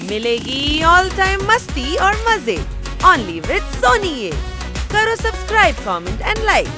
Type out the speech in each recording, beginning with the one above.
मिलेगी all time मस्ती और मजे ओनली विद सोनी। ये करो सब्सक्राइब, कमेंट एंड लाइक।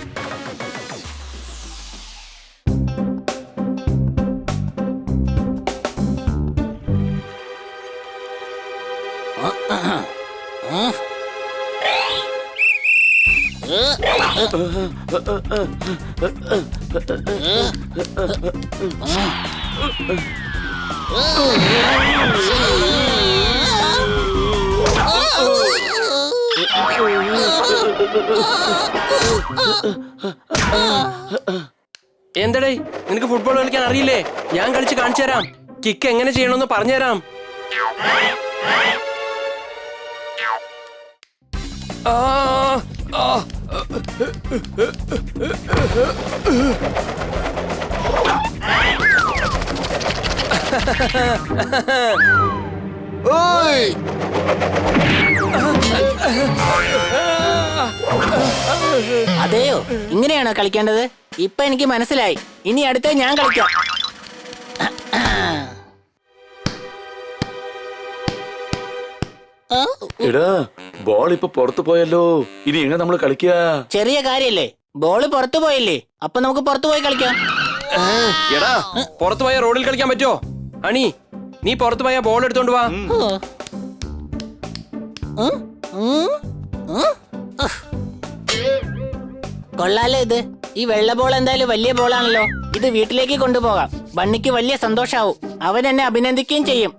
എന്തടേ നിനക്ക് ഫുട്ബോൾ കളിക്കാൻ അറിയില്ലേ? ഞാൻ കളിച്ച് കാണിച്ചു തരാം. കിക്ക് എങ്ങനെ ചെയ്യണമെന്ന് പറഞ്ഞുതരാം. അതെയോ, ഇങ്ങനെയാണോ കളിക്കേണ്ടത്? ഇപ്പൊ എനിക്ക് മനസ്സിലായി. ഇനി അടുത്ത ഞാൻ കളിക്കാം. എടാ, ബോൾ ഇപ്പൊ പുറത്തു പോയല്ലോ. ഇനി എങ്ങനെ നമ്മൾ കളിക്കുക? ചെറിയ കാര്യല്ലേ, ബോള് പുറത്തു പോയില്ലേ, അപ്പൊ നമുക്ക് പുറത്തു പോയി കളിക്കാം. എടാ, പുറത്തു പോയ റോഡിൽ കളിക്കാൻ പറ്റുമോ? അണി, നീ പുറത്തു പോയ ബോൾ എടുത്തോണ്ട് വാ. കൊള്ളാലോ ഇത്. ഈ വെള്ള ബോൾ എന്തായാലും വലിയ ബോളാണല്ലോ. ഇത് വീട്ടിലേക്ക് കൊണ്ടുപോകാം. ബണ്ണിക്ക് വലിയ സന്തോഷാവും. അവൻ എന്നെ അഭിനന്ദിക്കുകയും ചെയ്യും.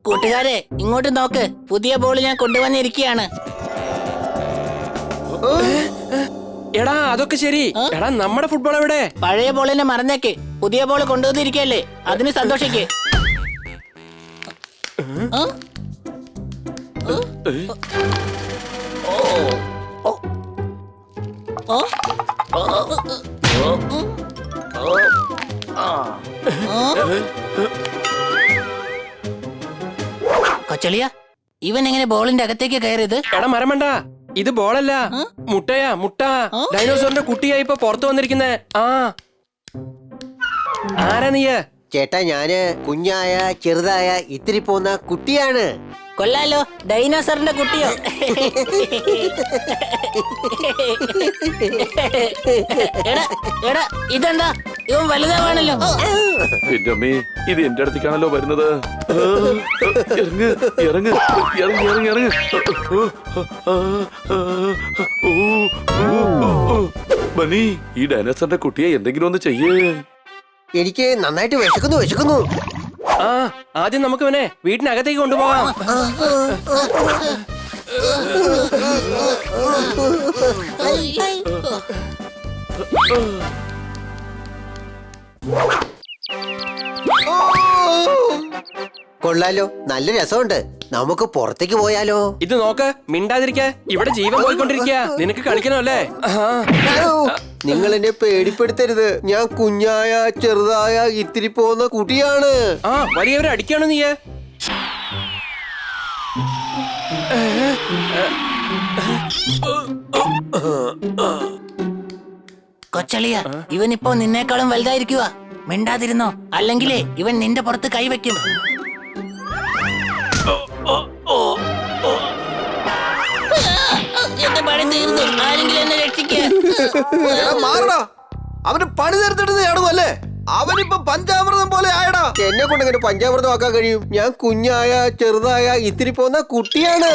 കൂട്ടുകാരെ, ഇങ്ങോട്ട് നോക്ക്. പുതിയ ബോൾ ഞാൻ കൊണ്ടുവന്നിരിക്കുകയാണ്. എടാ, അതൊക്കെ ശരി. എടാ, നമ്മുടെ ഫുട്ബോൾ എവിടെ? പഴയ ബോളിനെ മറന്നേക്ക്. പുതിയ ബോൾ കൊണ്ടുവന്നിരിക്കല്ലേ, അതിന് സന്തോഷിക്ക്. കൊച്ചളിയ, ഇവൻ എങ്ങനെ ബോളിന്റെ അകത്തേക്ക് കയറിയത്? എടാ മരമണ്ട, ഇത് ബോളല്ല, മുട്ടയാ, മുട്ട. ഡൈനോസറിന്റെ കുട്ടിയാ ഇപ്പൊ പുറത്തു വന്നിരിക്കുന്നേ. ആരാ നീ? ചേട്ടാ, ഞാന് കുഞ്ഞായ ചെറുതായ ഇത്തിരി പോന്ന കുട്ടിയാണ്. കൊല്ലാലോ, ഡൈനോസറിന്റെ കുട്ടിയോ? എടാ, ഇതെന്താ, ഇവൻ വലുതാവാണല്ലോ. എന്റെ അമ്മേ, ഇത് എന്റെ അടുത്തേക്കാണല്ലോ വരുന്നത്. ഇറങ്ങ് ഇറങ്ങ് ഇറങ്ങി ഇറങ്ങി ഇറങ്ങ്. ബനി, ഈ ഡൈനോസറിന്റെ കുട്ടിയെ എന്തെങ്കിലും ഒന്ന് ചെയ്യേ. എനിക്ക് നന്നായിട്ട് വിശക്കുന്നു. ആദ്യം നമുക്ക് ഇവനെ വീട്ടിനകത്തേക്ക് കൊണ്ടുപോകാം. കൊള്ളാലോ, നല്ല രസമുണ്ട്. നമുക്ക് പുറത്തേക്ക് പോയാലോ? ഇത് നോക്ക്, മിണ്ടാതിരിക്ക. ഇവിടെ ജീവൻ പോയിക്കൊണ്ടിരിക്കുക. നിനക്ക് കളിക്കണമല്ലേ? നിങ്ങൾ എന്നെ പേടിപ്പെടുത്തരുത്. ഞാൻ കുഞ്ഞായ ചെറുതായ ഇത്തിരി പോന്ന കുട്ടിയാണ്. വലിയവരെ അടിക്കാണോ നീ? കൊച്ചളിയ, ഇവൻ ഇപ്പോ നിന്നേക്കാളും വലുതായിരിക്കുക. മിണ്ടാതിരുന്നോ, അല്ലെങ്കിലേ ഇവൻ നിന്റെ പുറത്ത് കൈവയ്ക്കും. എന്റെ പണി തീർന്നു. ആരെങ്കിലും എന്നെ രക്ഷിക്കുക. അവന് പണി തീർത്തിട്ട് അല്ലേ? അവനിപ്പോ പഞ്ചാമൃതം പോലെ ആയടാ. എന്നെ കൊണ്ട് ഇങ്ങനെ പഞ്ചാമൃതം ആക്കാൻ കഴിയും? ഞാൻ കുഞ്ഞായ ചെറുതായ ഇത്തിരി പോന്ന കുട്ടിയാണ്.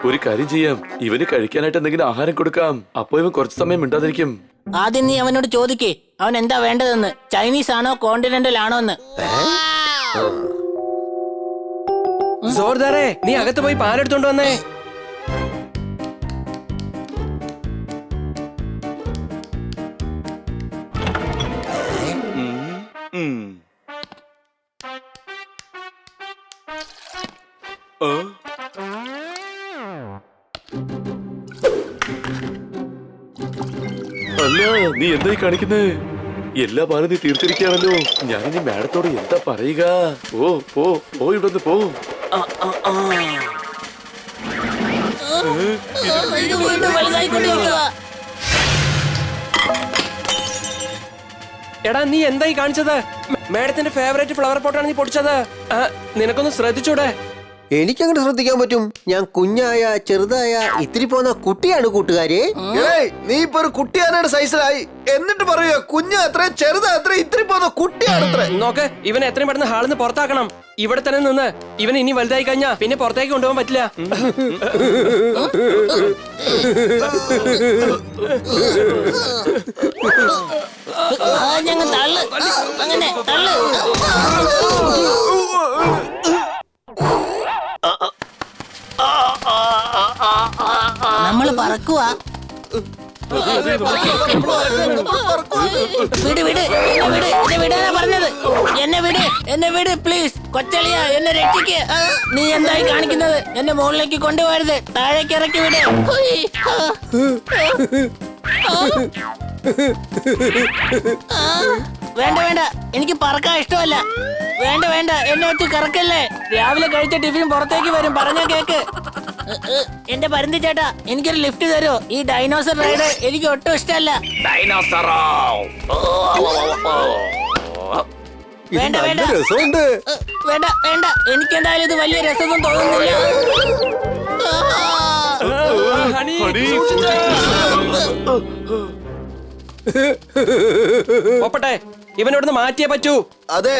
ഒരു കാര്യം ചെയ്യാം, ഇവന് കഴിക്കാനായിട്ട് എന്തെങ്കിലും ആഹാരം കൊടുക്കാം. അപ്പൊ ഇവൻ കുറച്ചു സമയം മിണ്ടാതിരിക്കും. ആദ്യം നീ അവനോട് ചോദിക്കേ, അവൻ എന്താ വേണ്ടതെന്ന്. ചൈനീസ് ആണോ കോണ്ടിനെന്റൽ ആണോ എന്ന്. സോർദാറേ, നീ അകത്ത് പോയി പാലെടുത്തോണ്ട് വന്നേ. അല്ല നീ എന്തായി കാണിക്കുന്നേ? എല്ലാ പാലും നീ തീർത്തിരിക്കുകയാണല്ലോ. ഞാനിനി മാഡത്തോട് എന്താ പറയുക? ഓ പോ പോ ഇവിടുന്ന് പോ. ഇത് വീണ്ടും വലുതായിക്കൊണ്ടിരിക്കുക. എടാ നീ എന്തായി കാണിച്ചത്? മാഡത്തിന്റെ ഫേവറേറ്റ് ഫ്ലവർ പോട്ടാണ് നീ പൊടിച്ചത്. നിനക്കൊന്ന് ശ്രദ്ധിച്ചൂടെ? എനിക്കങ്ങനെ ശ്രദ്ധിക്കാൻ പറ്റും. ഞാൻ കുഞ്ഞായ ചെറുതായ ഇത്തിരി പോന്ന കുട്ടിയാണ് കൂട്ടുകാരെ. നീ ഇപ്പൊ ഒരു കുട്ടിയാനയുടെ സൈസിലായി എന്നിട്ട് പറയുക കുഞ്ഞ അത്ര ചെറുതാ അത്ര ഇത്തിരി പോന്ന കുട്ടിയാണ് അത്ര. നോക്ക്, ഇവനെ എത്രയും പെട്ടെന്ന് ഹാളിൽ നിന്ന് പുറത്താക്കണം. ഇവിടെ തന്നെ നിന്ന് ഇവൻ ഇനി വലുതായി കഴിഞ്ഞാ പിന്നെ പുറത്തേക്ക് കൊണ്ടുപോകാൻ പറ്റില്ല. ഞങ്ങൾ തള്ളു, അങ്ങനെ തള്ളു. നമ്മള് പറക്കുവാ. വിട് വിട് എന്നെ വിട്, എന്നെ വിടാനാ പറഞ്ഞത്. എന്നെ വിട് പ്ലീസ്. കൊച്ചളിയ എന്നെ രക്ഷിക്ക്. നീ എന്തായി കാണിക്കുന്നത്? എന്നെ മുകളിലേക്ക് കൊണ്ടുപോകരുത്, താഴേക്ക് ഇറക്കി വിട്. വേണ്ട വേണ്ട, എനിക്ക് പറക്കാൻ ഇഷ്ടമല്ല. വേണ്ട എന്നെ വെച്ച് കറക്കല്ലേ. രാവിലെ കഴിച്ച ടിഫിൻ പുറത്തേക്ക് വരും, പറഞ്ഞ കേക്ക്. എന്റെ പരുന്തി ചേട്ടാ, എനിക്കൊരു ലിഫ്റ്റ് തരുമോ? ഈ ഡൈനോസർ റൈഡ് എനിക്ക് ഒട്ടും ഇഷ്ടമല്ല. വേണ്ട വേണ്ട രസമുണ്ട്. വേണ്ട, എനിക്ക് എന്തായാലും ഇത് വലിയ രസമൊന്നും തോന്നുന്നില്ല. Honey, honey. സൂക്ഷിച്ച്. പോപ്പട്ടെ, ഇവനോടൊന്ന് മാറ്റിയേ പറ്റൂ. അതെ,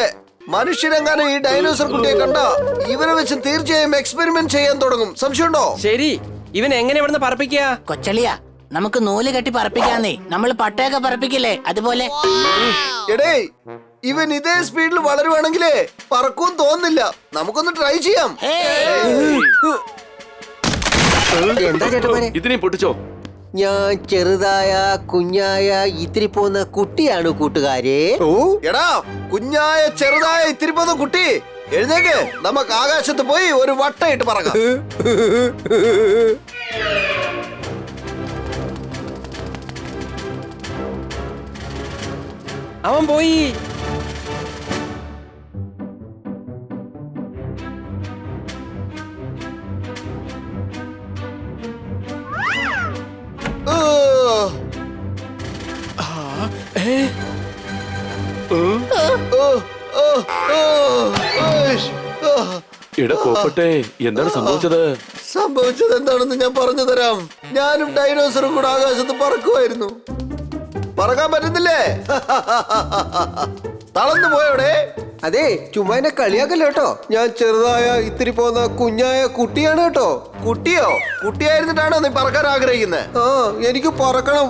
മനുഷ്യരെങ്ങാനും ഈ ഡൈനോസർ കുട്ടിയെ കണ്ട ഇവനെ വെച്ച് തീർച്ചയായും എക്സ്പെരിമെന്റ് ചെയ്യാൻ തുടങ്ങും. സംശയമുണ്ടോ? ശരി, ഇവൻ എങ്ങനെ ഇവിടുന്ന് പറപ്പിക്കുക? കൊച്ചളിയ, നമുക്ക് നൂല് കെട്ടി പറപ്പിക്കാന്നേ. നമ്മൾ പട്ടയൊക്കെ പറപ്പിക്കില്ലേ, അതുപോലെ. എടേ, ഇവൻ ഇതേ സ്പീഡിൽ വളരുവാണെങ്കിലേ പറക്കും തോന്നുന്നില്ല. നമുക്കൊന്ന് ട്രൈ ചെയ്യാം. എന്താ ചേട്ടന്മാരെ? ഇതിനെ പൊട്ടിച്ചോ? ഞാൻ ചെറുതായ കുഞ്ഞായ ഇത്തിരി പോന്ന കുട്ടിയാണ് കൂട്ടുകാരെ. എടാ, കുഞ്ഞായ ചെറുതായ ഇത്തിരി പോന്ന കുട്ടി, എഴുന്നേക്ക്. നമുക്ക് ആകാശത്ത് പോയി ഒരു വട്ടയിട്ട് പറക്കാം. അവൻ പോയി. എടാ പോപ്പട്ടെ, എന്താണ് സംഭവിച്ചത്? സംഭവിച്ചത് എന്താണെന്ന് ഞാൻ പറഞ്ഞു തരാം. ഞാനും ഡൈനോസറും കൂടെ ആകാശത്ത് പറക്കുമായിരുന്നു. പറക്കാൻ പറ്റുന്നില്ലേ? തളർന്നു പോയോടെ. അതെ, ചുമ്മാ എന്നെ കളിയാക്കല്ലോ കേട്ടോ. ഞാൻ ചെറുതായ ഇത്തിരി പോന്ന കുഞ്ഞായ കുട്ടിയാണ് കേട്ടോ. കുട്ടിയോ? കുട്ടിയായിരുന്നിട്ടാണോ നീ പറക്കാൻ ആഗ്രഹിക്കുന്നത്? ആ, എനിക്ക് പറക്കണം.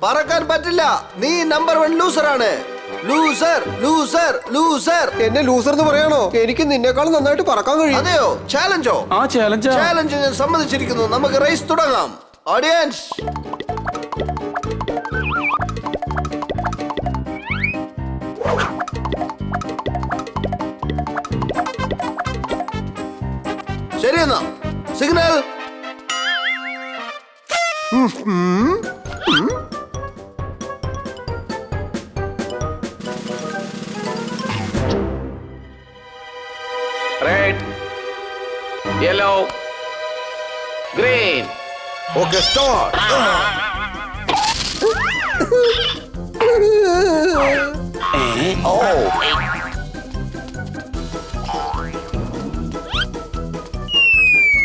പറക്കാൻ പറ്റില്ല. നീ നമ്പർ 1 ലൂസറാണ്. Loser loser loser. എന്നെ ലൂസർ എന്ന് പറയാണോ? എനിക്ക് നിന്നെക്കാളും നന്നായിട്ട് പറക്കാൻ കഴിയും. അതെയോ? ചാലഞ്ചോ? ചാലഞ്ച് ഞാൻ സമ്മതിച്ചിരിക്കുന്നു. നമുക്ക് റേസ് തുടങ്ങാം. ഓഡിയൻസ്, ശരിയെന്നാ signal. Red, yellow, green. Okay, start.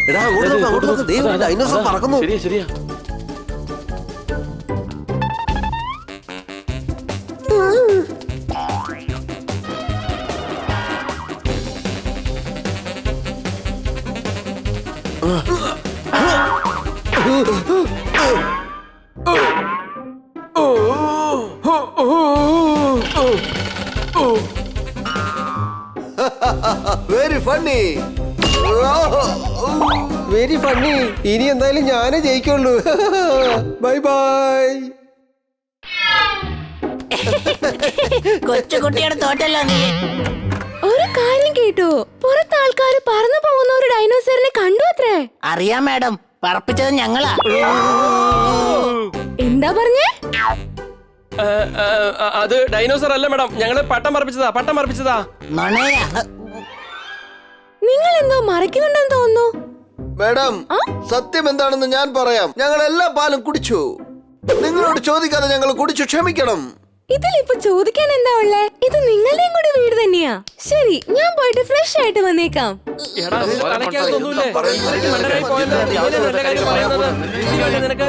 എടാ, അങ്ങോട്ട് നോക്ക്. ദേ ഒരു ഡൈനോസർ പറക്കുന്നു. ശരിയാ. Very funny, very funny. ഇനി എന്തായാലും ഞാനേ ജയിക്കുള്ളൂ. Bye bye. കൊച്ചുകുട്ടിയുടെ തോട്ടല്ലോ നീ. ഒരു കാര്യം കേട്ടോ, പുറത്ത് ആൾക്കാര് പറന്നു പോകുന്ന ഒരു ഡൈനോസറിനെ കണ്ടു അത്രേ. അറിയാം മാഡം, പറപ്പിച്ചത് ഞങ്ങളാ. എന്താ പറഞ്ഞേ? അത് ഡൈനോസർ അല്ല മാഡം, ഞങ്ങള് പട്ടം പറപ്പിച്ചതാ. നുണയാ. നിങ്ങൾ എന്തോ മറക്കുന്നുണ്ടെന്ന് തോന്നുന്നു. മാഡം, സത്യം എന്താണെന്ന് ഞാൻ പറയാം. ഞങ്ങൾ എല്ലാ പാലും കുടിച്ചു. നിങ്ങളോട് ചോദിക്കാതെ ഞങ്ങൾ കുടിച്ചു, ക്ഷമിക്കണം. ഇതിലിപ്പോ ചോദിക്കാൻ എന്താ ഉള്ളേ? ഇത് നിങ്ങളുടെയും കൂടി വീട് തന്നെയാ. ശരി, ഞാൻ പോയിട്ട് ഫ്രഷ് ആയിട്ട് വന്നേക്കാം. എടാ, നിന്റെ തലയ്ക്കകത്തൊന്നുമില്ലേ? മണ്ടനായി പോയല്ലോ. നീ നല്ല കാര്യം പറയുന്നത്. നിനക്ക്